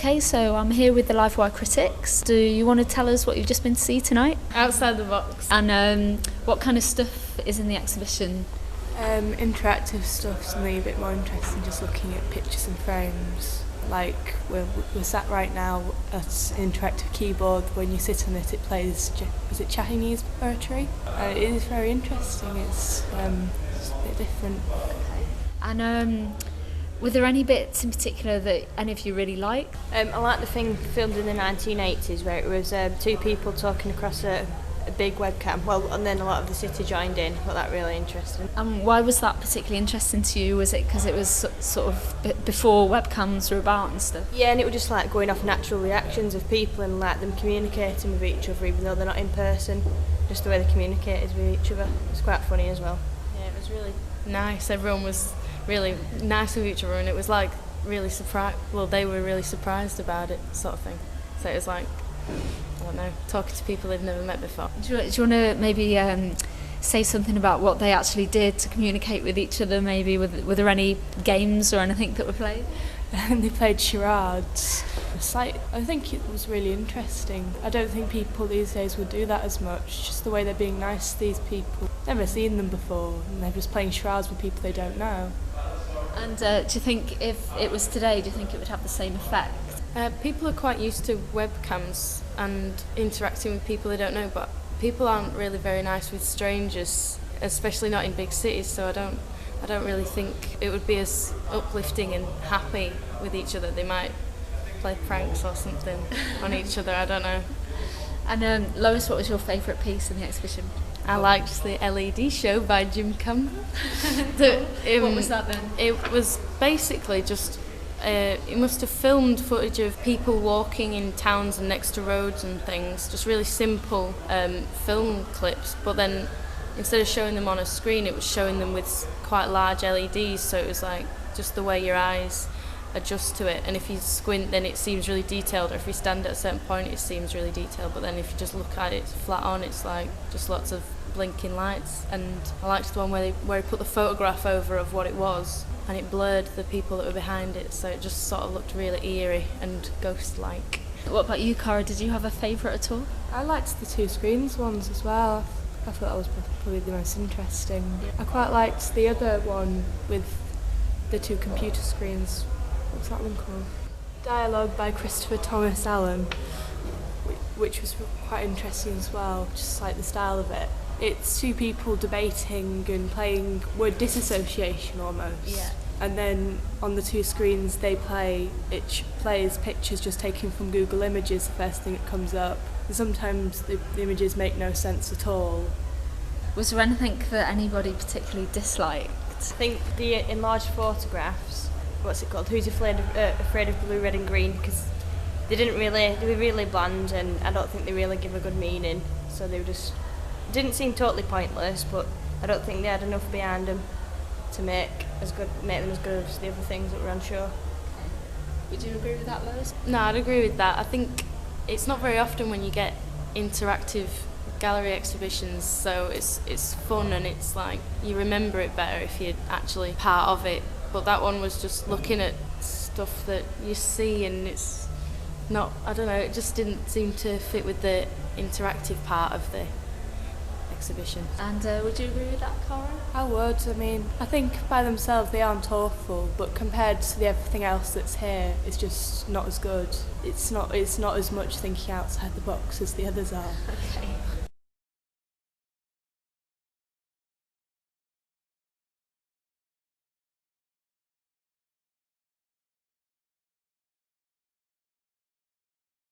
Okay, so I'm here with the LiveWire critics. Do you want to tell us what you've just been to see tonight? Outside the Box. And what kind of stuff is in the exhibition? Interactive stuff, something a bit more interesting, just looking at pictures and frames. Like we're sat right now at an interactive keyboard. When you sit on it, it plays, is it Chinese poetry? It is very interesting. It's a bit different. Okay. And were there any bits in particular that any of you really liked? I like the thing filmed in the 1980s where it was two people talking across a big webcam. Well, and then a lot of the city joined in. I thought that really interesting. Why was that particularly interesting to you? Was it because it was sort of before webcams were about and stuff? Yeah, and it was just like going off natural reactions of people and like them communicating with each other even though they're not in person. Just the way they communicated with each other. It was quite funny as well. Yeah, it was really nice. Everyone was really nice with each other, and it was like really surprised. Well, they were really surprised about it, sort of thing. So it was like, I don't know, talking to people they've never met before. Do you want to maybe say something about what they actually did to communicate with each other? Maybe were there any games or anything that were played? They played charades. I think it was really interesting. I don't think people these days would do that as much, just the way they're being nice to these people. Never seen them before, and they're just playing charades with people they don't know. And do you think if it was today, do you think it would have the same effect? People are quite used to webcams and interacting with people they don't know, but people aren't really very nice with strangers, especially not in big cities, so I don't really think it would be as uplifting and happy with each other. They might play pranks or something on each other, I don't know. And Lois, what was your favourite piece in the exhibition? I liked the LED show by Jim Campbell. What was that then? It was basically just, it must have filmed footage of people walking in towns and next to roads and things, just really simple film clips, but then instead of showing them on a screen, it was showing them with quite large LEDs, so it was like just the way your eyes adjust to it, and if you squint then it seems really detailed, or if you stand at a certain point it seems really detailed, but then if you just look at it flat on, it's like just lots of blinking lights. And I liked the one where he put the photograph over of what it was and it blurred the people that were behind it, so it just sort of looked really eerie and ghost-like. What about you, Cara? Did you have a favourite at all? I liked the two screens ones as well. I thought that was probably the most interesting. I quite liked the other one with the two computer screens. What's that one called? Dialogue by Christopher Thomas Allen, which was quite interesting as well, just like the style of it. It's two people debating and playing word disassociation almost. Yeah. And then on the two screens it plays pictures just taken from Google Images, the first thing that comes up. And sometimes the images make no sense at all. Was there anything that anybody particularly disliked? I think the enlarged photographs, what's it called? Who's afraid of blue, red and green? Because they were really bland, and I don't think they really give a good meaning. So they were just, didn't seem totally pointless, but I don't think they had enough behind them to make them as good as the other things that were on show. Would you agree with that, Lois? No, I'd agree with that. I think it's not very often when you get interactive gallery exhibitions, so it's fun and it's like you remember it better if you're actually part of it. But that one was just looking at stuff that you see, and it's not, I don't know, it just didn't seem to fit with the interactive part of the exhibition. And would you agree with that, Cara? I would. I mean, I think by themselves they aren't awful, but compared to everything else that's here, it's just not as good. It's not as much thinking outside the box as the others are. Okay.